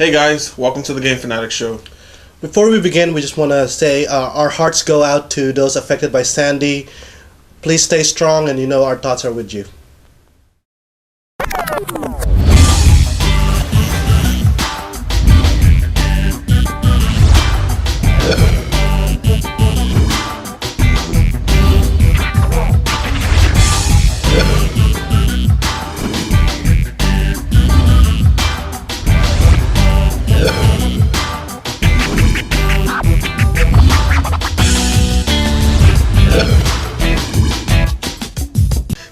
Hey guys, welcome to the Game Fanatics show. Before we begin, we just want to say our hearts go out to those affected by Sandy. Please stay strong, and our thoughts are with you.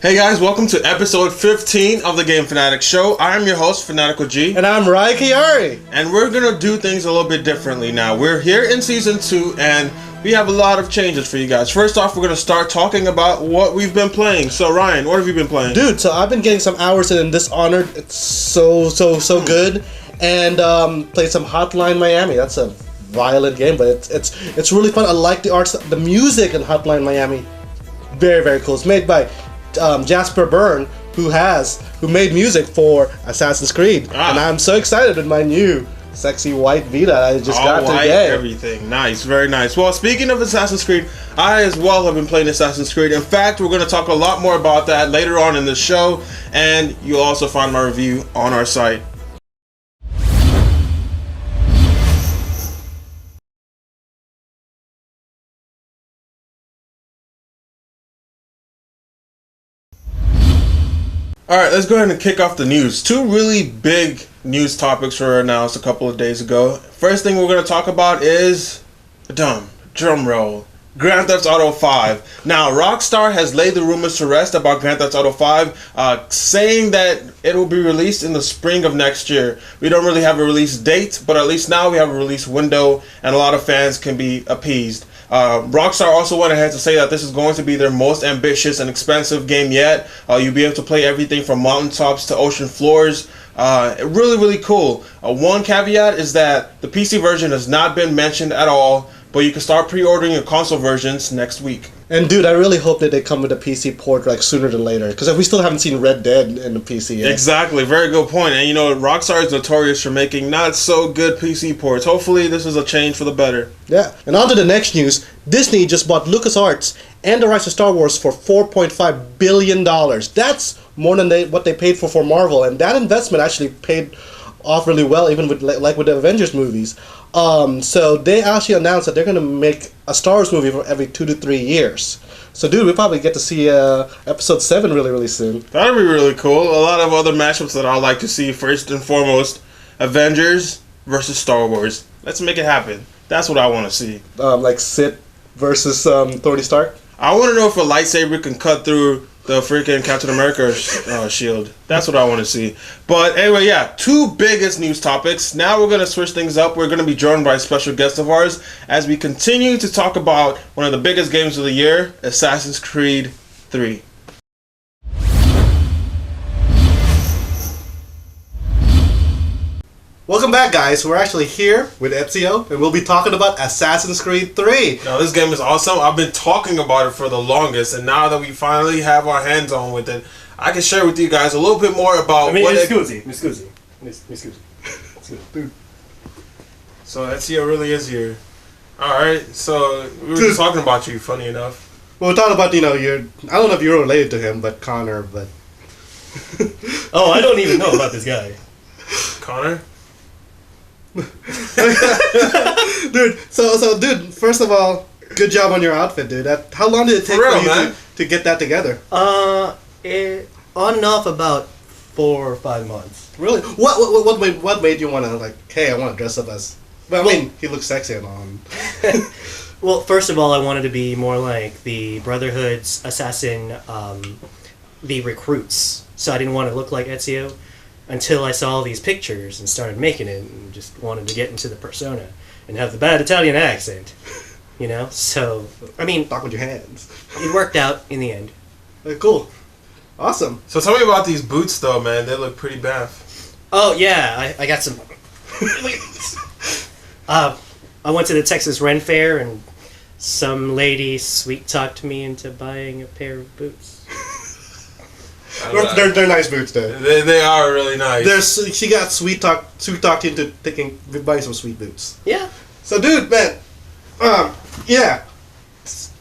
Hey guys, welcome to episode 15 of the Game Fanatics show. I'm your host, Fanatical G. And I'm Rai Kiari. And we're going to do things a little bit differently now. We're here in season 2 and we have a lot of changes for you guys. First off, we're going to start talking about what we've been playing. So Ryan, what have you been playing? Dude, so I've been getting some hours in Dishonored. It's so good. And played some Hotline Miami. That's a violent game, but it's really fun. I like the arts, the music in Hotline Miami. Very, very cool. It's made by Jasper Byrne, who made music for Assassin's Creed, and I'm so excited with my new sexy white Vita I just got today. Everything nice, very nice. Well, speaking of Assassin's Creed, I as well have been playing Assassin's Creed. In fact, we're going to talk a lot more about that later on in the show, and you'll also find my review on our site. Alright, let's go ahead and kick off the news. Two really big news topics were announced a couple of days ago. First thing we're going to talk about is, drum roll, Grand Theft Auto 5. Now, Rockstar has laid the rumors to rest about Grand Theft Auto 5, saying that it will be released in the spring of next year. We don't really have a release date, but at least now we have a release window and a lot of fans can be appeased. Rockstar also went ahead to say that this is going to be their most ambitious and expensive game yet. You'll be able to play everything from mountaintops to ocean floors. Really cool. One caveat is that the PC version has not been mentioned at all, but you can start pre-ordering your console versions next week. And dude, I really hope that they come with a PC port sooner than later, because we still haven't seen Red Dead in the PC yet. Exactly, very good point. And Rockstar is notorious for making not so good PC ports. Hopefully this is a change for the better. Yeah, and on to the next news. Disney just bought LucasArts and the rights to Star Wars for $4.5 billion. That's more than what they paid for Marvel, and that investment actually paid off really well, even with with the Avengers movies. So they actually announced that they're going to make a Star Wars movie for every 2 to 3 years. So dude, we'll probably get to see episode 7 really soon. That'd be really cool. A lot of other matchups that I'd like to see. First and foremost, Avengers versus Star Wars. Let's make it happen. That's what I want to see. Like Sith versus Tony Stark? I want to know if a lightsaber can cut through the freaking Captain America shield. That's what I want to see. But anyway, yeah, two biggest news topics. Now we're going to switch things up. We're going to be joined by a special guest of ours as we continue to talk about one of the biggest games of the year, Assassin's Creed 3. Welcome back, guys. We're actually here with Ezio, and we'll be talking about Assassin's Creed 3. Now, this game is awesome. I've been talking about it for the longest, and now that we finally have our hands on with it, I can share with you guys a little bit more about Mi scusi. So Ezio really is here. Alright, so we were just talking about you, funny enough. Well, we're talking about, I don't know if you're related to him, but Connor, but... Oh, I don't even know about this guy. Connor? Dude, so dude, first of all, good job on your outfit, dude. How long did it take for you to get that together? On and off about 4 or 5 months. Really? What made you want to hey, I want to dress up as? Well, I mean, he looks sexy and all. Well, first of all, I wanted to be more like the Brotherhood's assassin, the recruits. So I didn't want to look like Ezio. Until I saw these pictures and started making it and just wanted to get into the persona and have the bad Italian accent, So, I mean... Talk with your hands. It worked out in the end. Cool. Awesome. So tell me about these boots, though, man. They look pretty baff. Oh, yeah. I got some... I went to the Texas Ren Fair and some lady sweet-talked me into buying a pair of boots. They're nice boots though. They are really nice. She got sweet talked into buying some sweet boots. Yeah. So, dude, man, yeah.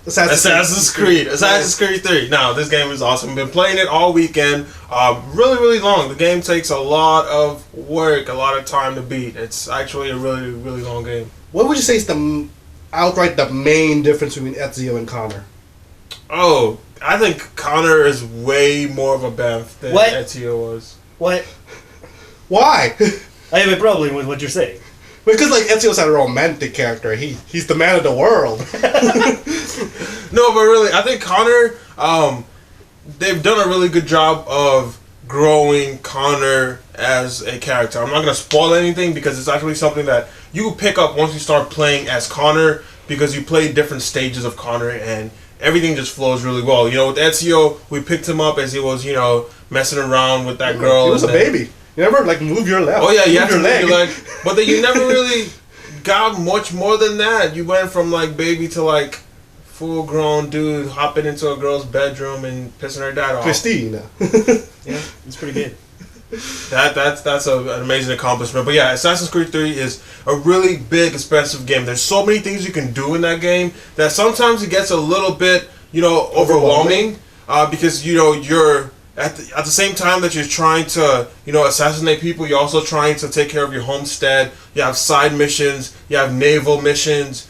Assassin's Creed 3. Now, this game is awesome. Been playing it all weekend. Really, really long. The game takes a lot of work, a lot of time to beat. It's actually a really, really long game. What would you say is outright the main difference between Ezio and Connor? Oh, I think Connor is way more of a Banff than Ezio was. What? Why? I have a problem with what you're saying. Because like Ezio's a romantic character. He's the man of the world. No, but really, I think Connor, they've done a really good job of growing Connor as a character. I'm not going to spoil anything because it's actually something that you pick up once you start playing as Connor, because you play different stages of Connor and everything just flows really well. You know, with Ezio, we picked him up as he was, messing around with that girl. He was a baby. You never move your leg. Oh yeah, you have to move your leg. But then you never really got much more than that. You went from like baby to like full grown dude hopping into a girl's bedroom and pissing her dad off. Christina. Yeah, it's pretty good. That's an amazing accomplishment. But yeah, Assassin's Creed 3 is a really big, expensive game. There's so many things you can do in that game that sometimes it gets a little bit, overwhelming. Because you're at the same time that you're trying to, assassinate people, you're also trying to take care of your homestead. You have side missions. You have naval missions.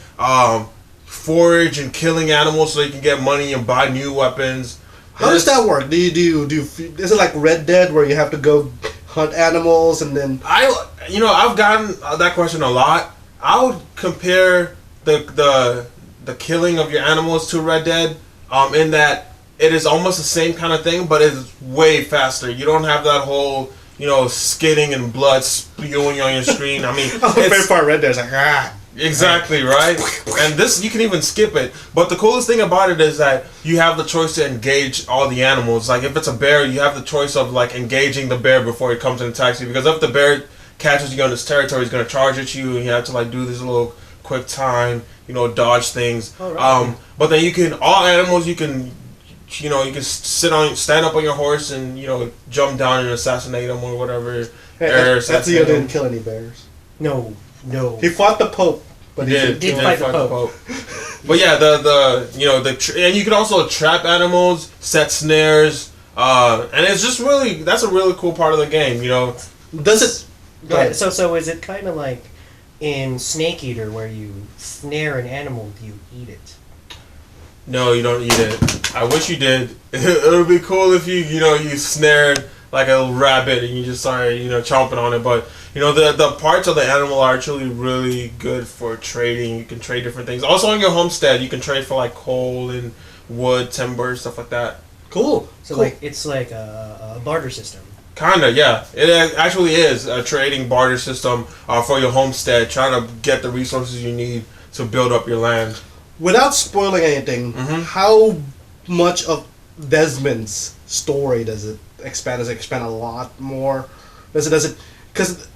Forage and killing animals so you can get money and buy new weapons. How does that work? Is it like Red Dead where you have to go hunt animals and then? I've gotten that question a lot. I would compare the killing of your animals to Red Dead, in that it is almost the same kind of thing, but it's way faster. You don't have that whole skidding and blood spewing on your screen. I mean, the favorite part of Red Dead is like Exactly, right? And this, you can even skip it. But the coolest thing about it is that you have the choice to engage all the animals. Like, if it's a bear, you have the choice of, like, engaging the bear before it comes and attacks you. Because if the bear catches you on its territory, it's going to charge at you, and you have to, like, do this little quick time, dodge things. Oh, right. But then all animals, you can stand up on your horse and, jump down and assassinate them or whatever. Ezio didn't kill any bears. No. He fought the Pope. But he did fight the Pope. But yeah, and you can also trap animals, set snares, and it's just that's a really cool part of the game, Does it? Yeah, so is it kind of like in Snake Eater where you snare an animal, do you eat it? No, you don't eat it. I wish you did. It would be cool if you snared like a rabbit and you just started, chomping on it, but the parts of the animal are actually really good for trading. You can trade different things. Also on your homestead, you can trade for like coal and wood, timber, stuff like that. Cool. So like it's like a barter system. Kinda, yeah. It actually is a trading barter system for your homestead, trying to get the resources you need to build up your land. Without spoiling anything, how much of Desmond's story does it expand? Does it expand a lot more? Does it? Because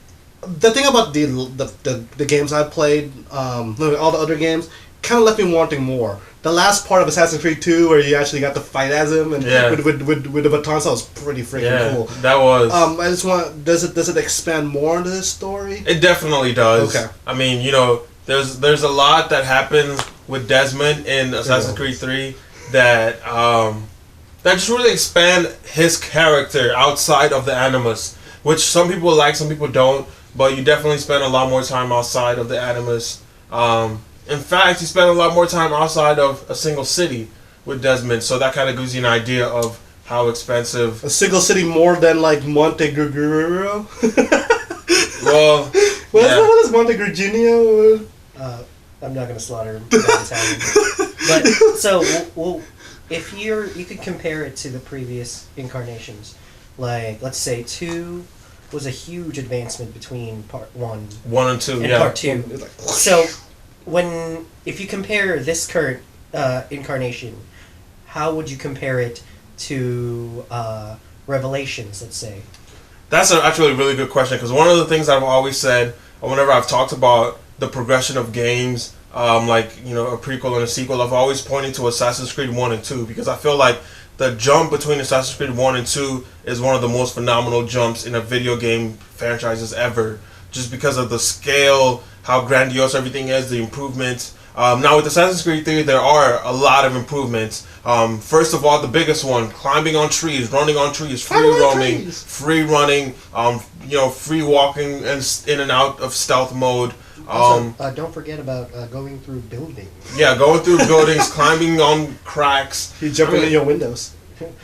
the thing about the games I played, all the other games, kind of left me wanting more. The last part of Assassin's Creed 2, where you actually got to fight as him and with the batons, that was pretty freaking cool. That was. I just want. Does it expand more into this story? It definitely does. Okay. I mean, there's a lot that happens with Desmond in Assassin's Creed 3 that just really expand his character outside of the Animus, which some people like, some people don't. But you definitely spend a lot more time outside of the Animus. In fact, you spend a lot more time outside of a single city with Desmond, so that kind of gives you an idea of how expensive... A single city more than, like, Montegrigio? Well, what is Montegrigio? I'm not going to slaughter him. But, so, well, if you could compare it to the previous incarnations, like, let's say 2... was a huge advancement between part 1 and 2, and part 2. So, if you compare this current incarnation, how would you compare it to Revelations, let's say? That's actually a really good question, because one of the things I've always said, whenever I've talked about the progression of games, a prequel and a sequel, I've always pointed to Assassin's Creed 1 and 2, because I feel like the jump between Assassin's Creed 1 and 2 is one of the most phenomenal jumps in a video game franchises ever. Just because of the scale, how grandiose everything is, the improvements. Now with Assassin's Creed 3, there are a lot of improvements. First of all, the biggest one, climbing on trees, running on trees, free roaming, free running, free walking in and out of stealth mode. Also, don't forget about going through buildings. Yeah, going through buildings, climbing on cracks. He's jumping in your windows.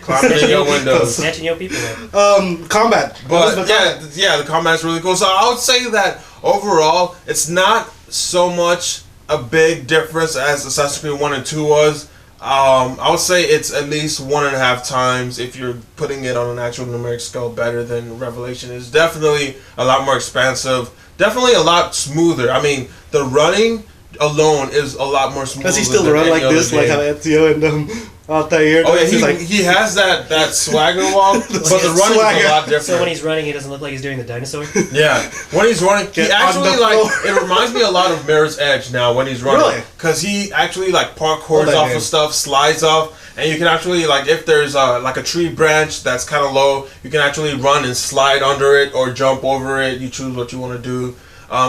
Climbing in your windows. Snatching your people up. Combat. But the combat's really cool. So I would say that overall, it's not so much a big difference as Assassin's Creed 1 and 2 was. I would say it's at least 1.5 times, if you're putting it on an actual numeric scale, better than Revelation. It's definitely a lot more expansive. Definitely a lot smoother. I mean, the running alone is a lot more smooth. Does he still run like this, like how Ezio and Altair? Oh yeah, he has that swagger walk, but the running is a lot different. So when he's running, he doesn't look like he's doing the dinosaur? Yeah, when he's running, he actually it reminds me a lot of Mirror's Edge now when he's running. Really? Because he actually parkours off of stuff, slides off, and you can actually, if there's a tree branch that's kind of low, you can actually run and slide under it or jump over it. You choose what you want to do.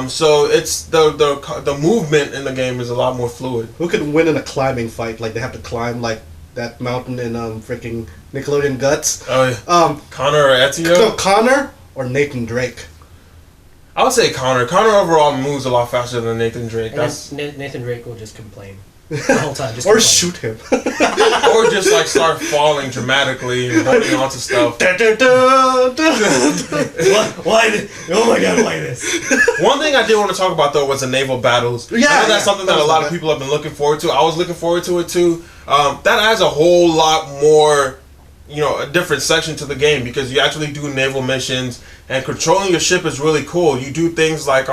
So it's the movement in the game is a lot more fluid. Who could win in a climbing fight? Like they have to climb that mountain in freaking Nickelodeon Guts. Oh yeah. Connor or Ezio? No, Connor or Nathan Drake. I would say Connor. Connor overall moves a lot faster than Nathan Drake. Nathan Drake will just complain the whole time. Or shoot him. Or just start falling dramatically and holding onto stuff. Why? Oh my god, why this? One thing I did want to talk about though was the naval battles. Yeah, I know that's something that a lot of people have been looking forward to. I was looking forward to it too. That adds a whole lot more, a different section to the game because you actually do naval missions and controlling your ship is really cool. You do things like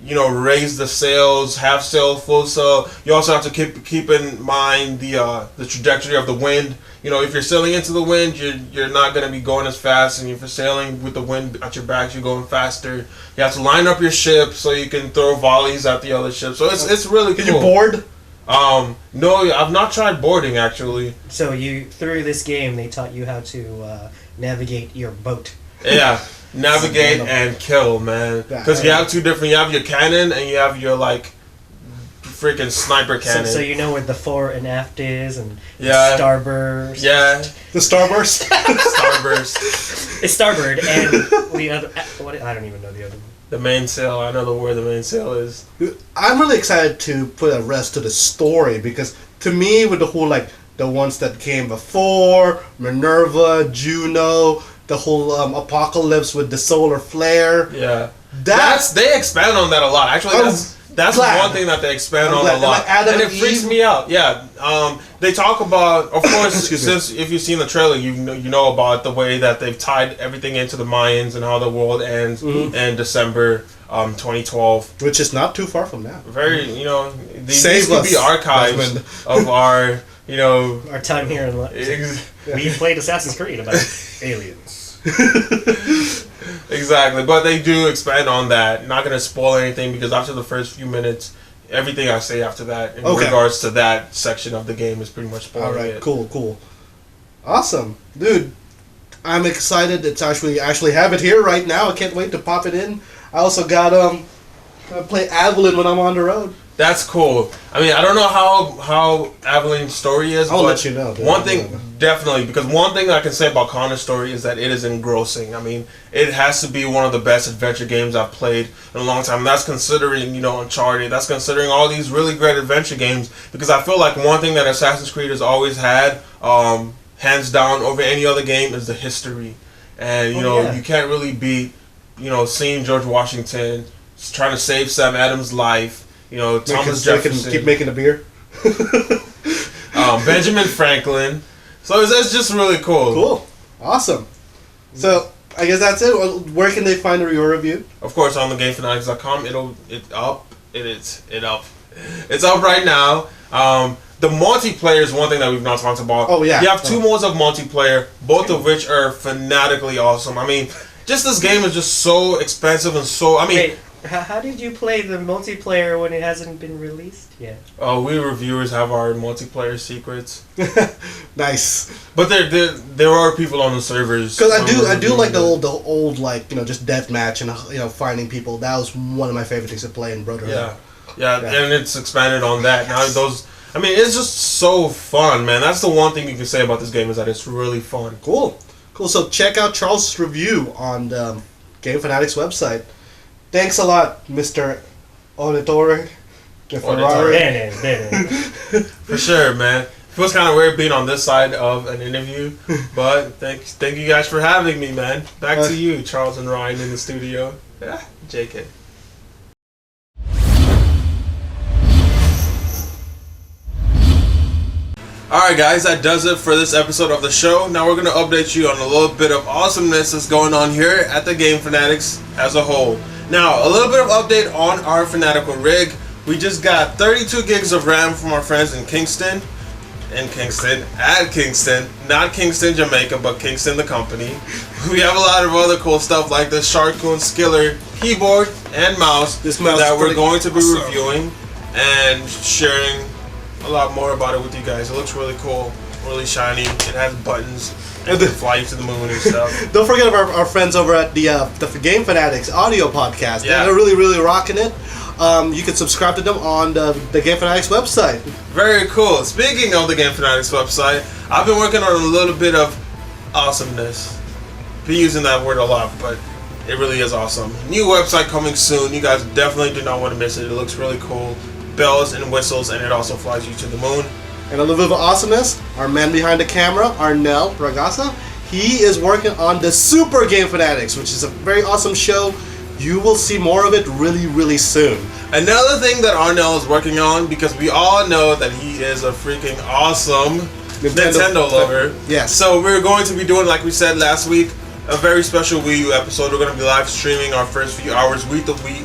raise the sails, half sail, full sail. You also have to keep in mind the trajectory of the wind. If you're sailing into the wind, you're not going to be going as fast, and if you're sailing with the wind at your back, you're going faster. You have to line up your ship so you can throw volleys at the other ship. So it's really cool. Can you board? No, I've not tried boarding actually. So through this game, they taught you how to navigate your boat. Yeah. Navigate and kill, man. Because you have two different. You have your cannon and you have your freaking sniper cannon. So you know where the fore and aft is, and starburst. Yeah, the starburst. Starburst. It's starboard and the other. I don't even know the other one. The mainsail. I know where the mainsail is. I'm really excited to put a rest to the story because to me, with the whole the ones that came before, Minerva, Juno. The whole apocalypse with the solar flare. Yeah, they expand on that a lot. Actually, that's one thing that they expand on a lot, and it freaks me out. Yeah, they talk about, of course, since if you've seen the trailer, you know about the way that they've tied everything into the Mayans and how the world ends in December 2012, which is not too far from now. Very, these could be archives of our. Our time here in we played Assassin's Creed about aliens. Exactly, but they do expand on that. Not going to spoil anything because after the first few minutes, everything I say after that in regards to that section of the game is pretty much spoiling All right, it. Cool. Awesome. Dude, I'm excited. It's actually have it here right now. I can't wait to pop it in. I also got play Avalon when I'm on the road. That's cool. I mean, I don't know how Avalon's story is. I'll let you know. One thing, definitely, because one thing I can say about Connor's story is that it is engrossing. I mean, it has to be one of the best adventure games I've played in a long time. And that's considering, Uncharted. That's considering all these really great adventure games. Because I feel like one thing that Assassin's Creed has always had, hands down, over any other game is the history. And, you can't really beat, seeing George Washington trying to save Sam Adams' life. Thomas Jefferson. Keep making a beer. Benjamin Franklin. So it's just really cool. Cool. Awesome. So I guess that's it. Where can they find your review? Of course, on the GameFanatics.com. It's up right now. The multiplayer is one thing that we've not talked about. Oh yeah. You have two modes of multiplayer, both of which are fanatically awesome. I mean, just this game is just so expensive and so. I mean. How did you play the multiplayer when it hasn't been released yet? Oh, we reviewers have our multiplayer secrets. Nice. But there are people on the servers. Because I do like the old like just deathmatch and finding people. That was one of my favorite things to play in Brotherhood. Yeah, and it's expanded on that now. It's just so fun, man. That's the one thing you can say about this game is that it's really fun. Cool. So check out Charles' review on the Game Fanatics website. Thanks a lot, Mr. Auditore. For sure, man. It feels kind of weird being on this side of an interview, but thank you guys for having me, man. Back to you, Charles and Ryan in the studio. Yeah, JK. Alright guys, that does it for this episode of the show. Now we're going to update you on a little bit of awesomeness that's going on here at the Game Fanatics as a whole. Now, a little bit of update on our Fanatical rig. We just got 32 gigs of RAM from our friends in Kingston. Not Kingston, Jamaica, but Kingston the company. We have a lot of other cool stuff like the Sharkoon Skiller keyboard and mouse that we're going to be reviewing and sharing a lot more about it with you guys. It looks really cool, really shiny. It has buttons and it flies to the moon and stuff. Don't forget about our friends over at the Game Fanatics audio podcast. Yeah. They're really rocking it. You can subscribe to them on the Game Fanatics website. Very cool. Speaking of the Game Fanatics website, I've been working on a little bit of awesomeness. Been using that word a lot, but it really is awesome. New website coming soon. You guys definitely do not want to miss it. It looks really cool. Bells and whistles, and it also flies you to the moon. And a little bit of awesomeness, our man behind the camera, Arnel Ragasa, he is working on the Super Game Fanatics, which is a very awesome show. You will see more of it really soon. Another thing that Arnel is working on, because we all know that he is a freaking awesome Nintendo lover. Yes. So we're going to be doing, like we said last week, a very special Wii U episode. We're going to be live streaming our first few hours with the Wii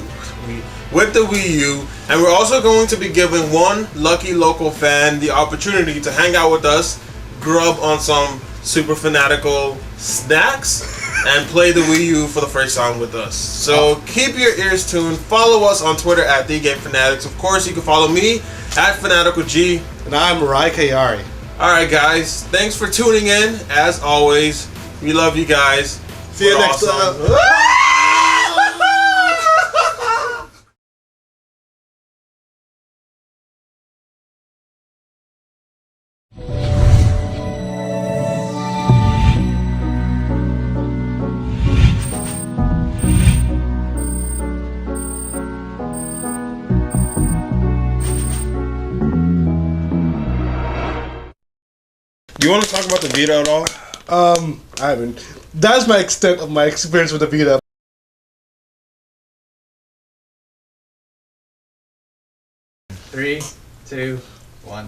U, and we're also going to be giving one lucky local fan the opportunity to hang out with us, grub on some Super Fanatical snacks, and play the Wii U for the first time with us. So keep your ears tuned. Follow us on Twitter at The Game Fanatics. Of course, you can follow me at FanaticalG. And I'm Rai Kayari. Alright guys, thanks for tuning in. As always, we love you guys. See you next time. Do you want to talk about the Vita at all? I haven't. That's my extent of my experience with the Vita. Three, two, one.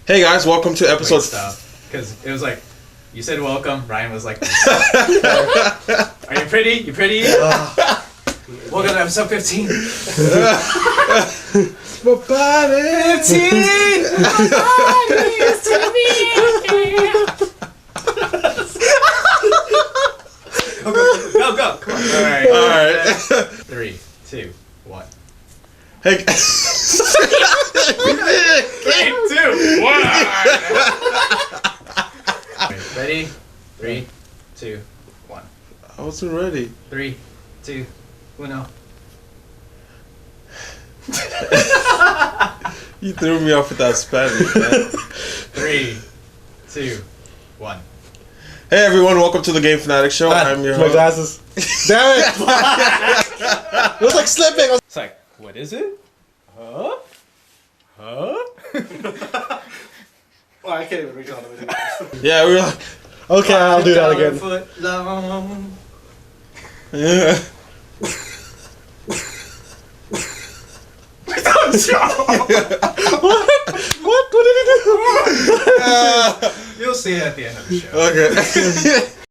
Hey guys, welcome to episode. Because it was like, you said welcome. Ryan was like, are you pretty? You pretty? Welcome to episode 15. My body. 15. My body is to be. Go. Come on. All right. 3, 2, 1. Hey. 3, 2, 1. Ready? 3, 2, 1. I wasn't ready. 3, 2, 1. You threw me off with that Spanish, man. 3, 2, 1. Hey everyone, welcome to the Game Fanatics show. I'm your My host. glasses. Damn it! It was like slipping. It's like, what is it? Huh? Oh, I can't even reach out of it. Yeah, we were like, Okay, I'll do that again. Foot long. yeah. What? What did he do? You'll see it at the end of the show. Okay.